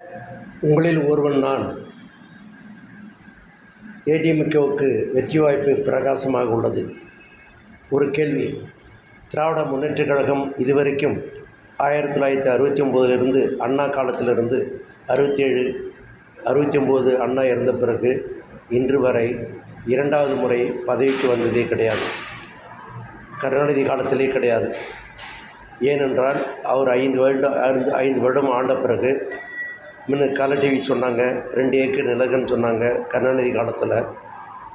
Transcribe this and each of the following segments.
உங்களில் ஒருவன் நான். ஏடிஎம்கேவுக்கு வெற்றி வாய்ப்பு பிரகாசமாக உள்ளது. ஒரு கேள்வி: திராவிட முன்னேற்றக் கழகம் இதுவரைக்கும் 1969 அண்ணா காலத்திலிருந்து 67, 69 அண்ணா இறந்த பிறகு இன்று வரை இரண்டாவது முறை பதவிக்கு வந்ததே கிடையாது. கருணாநிதி காலத்திலே கிடையாது. ஏனென்றால் அவர் 5 வருடம் ஆண்ட பிறகு முன்ன கலர் டிவி சொன்னாங்க, 2 ஏக்கர் நிலங்கன்னு சொன்னாங்க. கருணாநிதி காலத்தில்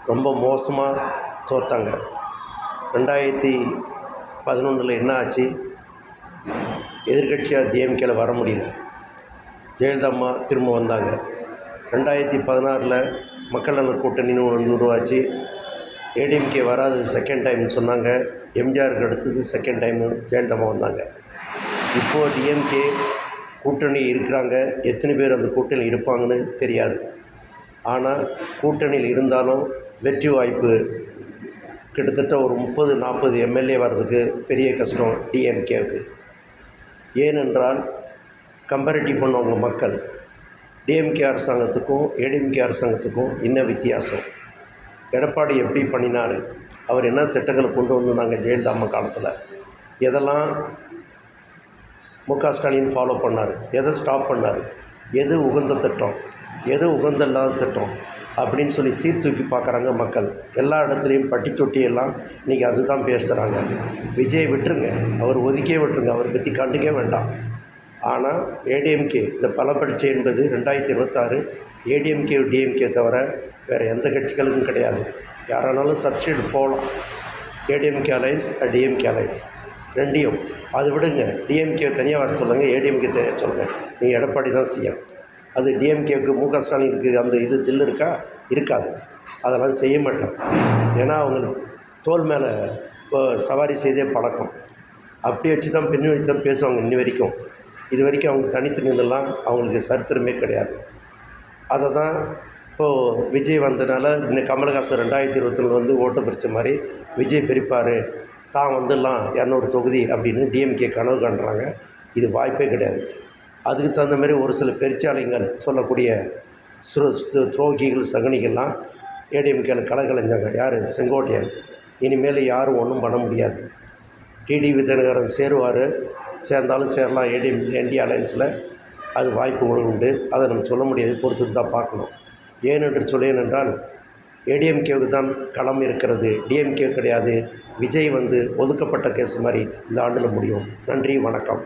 ரொம்ப மோசமாக தோற்றாங்க. 2011 என்ன ஆச்சு? எதிர்கட்சியாக டிஎம்கேல வர முடியல. ஜெயலலிதா அம்மா திரும்ப வந்தாங்க. 2016 மக்கள் நல கூட்டணின்னு ஒன்று உருவாச்சு. ஏடிஎம்கே வராது செகண்ட் டைம்னு சொன்னாங்க. எம்ஜிஆருக்கு அடுத்தது செகண்ட் டைமு ஜெயலலிதா அம்மா வந்தாங்க. இப்போது டிஎம்கே கூட்டணி இருக்கிறாங்க. எத்தனை பேர் அந்த கூட்டணியில் இருப்பாங்கன்னு தெரியாது. ஆனால் கூட்டணியில் இருந்தாலும் வெற்றி வாய்ப்பு கிட்டத்தட்ட ஒரு 30-40 எம்எல்ஏ வர்றதுக்கு பெரிய கஷ்டம் டிஎம்கேவுக்கு. ஏனென்றால் கம்பேரிட்டிவ் பண்ணுவாங்க மக்கள். டிஎம்கே அரசாங்கத்துக்கும் ஏடிஎம்கே அரசாங்கத்துக்கும் என்ன வித்தியாசம்? எடப்பாடி எப்படி பண்ணினார்? அவர் என்ன திட்டங்களை கொண்டு வந்தாங்க ஜெயலலிதா அம்மா காலத்தில்? எதெல்லாம் ஸ்டாலின் ஃபாலோ பண்ணார்? எதை ஸ்டாப் பண்ணார்? எது உகந்த திட்டம், எது உகந்த இல்லாத திட்டம் அப்படின்னு சொல்லி சீர்தூக்கி பார்க்குறாங்க மக்கள். எல்லா இடத்துலையும் பட்டி தொட்டியெல்லாம் இன்றைக்கி அதுதான் பேசுகிறாங்க. விஜய் விட்டுருங்க, அவர் ஒதுக்கியே விட்டுருங்க, அவரை பற்றி கண்டுக்கவே வேண்டாம். ஆனால் ஏடிஎம்கே இந்த பலப்பரீட்சை என்பது 2026 ஏடிஎம்கே டிஎம்கே தவிர வேறு எந்த கட்சிகளுக்கும் கிடையாது. யாரானாலும் சப்ஸ்டியூட் போகலாம். ஏடிஎம்கே அலைன்ஸ், டிஎம்கே அலைன்ஸ் ரெண்டையும் அது விடுங்க. டிஎம்கே தனியாக வர சொல்லுங்கள், ஏடிஎம்கே தனியாக சொல்லுங்கள். நீங்கள் எடப்பாடி தான் செய்யும். அது டிஎம்கேவுக்கு ஸ்டாலினுக்கு அந்த தில் இருக்கா? இருக்காது. அதெல்லாம் செய்ய மாட்டாங்க. ஏன்னா அவங்களுக்கு தோல் மேலே சவாரி செய்தே பழக்கம். அப்படி வச்சு தான் பின் வச்சு தான் பேசுவாங்க இன்னி வரைக்கும். இது வரைக்கும் அவங்க தனித்து நின்றலாம் அவங்களுக்கு சரித்திரமே கிடையாது. அதை தான் இப்போது விஜய் வந்ததுனால இன்னும் கமலஹாசன் 2021 ஓட்டு பிரித்த மாதிரி விஜய் பிரிப்பார், தான் வந்துடலாம் 200 தொகுதி அப்படின்னு டிஎம்கே கனவு காண்றாங்க. இது வாய்ப்பே கிடையாது. அதுக்கு தகுந்த மாதிரி ஒரு சில பெருச்சாளிகள் சொல்லக்கூடிய துரோகிகள் சகனிகள்லாம் ஏடிஎம்கேல கலகலைஞ்சாங்க. யார்? செங்கோட்டையன். இனிமேல் யாரும் ஒன்றும் பண்ண முடியாது. டிடிவி தினகரன் சேர்ந்தாலும் சேரலாம் என்டிஏ அலையன்ஸில். அது வாய்ப்புகளும் உண்டு. அதை நம்ம சொல்ல முடியாது, பொறுத்து தான் பார்க்கணும். ஏனென்று சொல்லேனென்றால் ஏடிஎம்கேவுக்கு தான் களம் இருக்கிறது, டிஎம்கே கிடையாது. விஜய் ஒதுக்கப்பட்ட கேஸ் மாதிரி இந்த ஆண்டில் முடியும். நன்றி, வணக்கம்.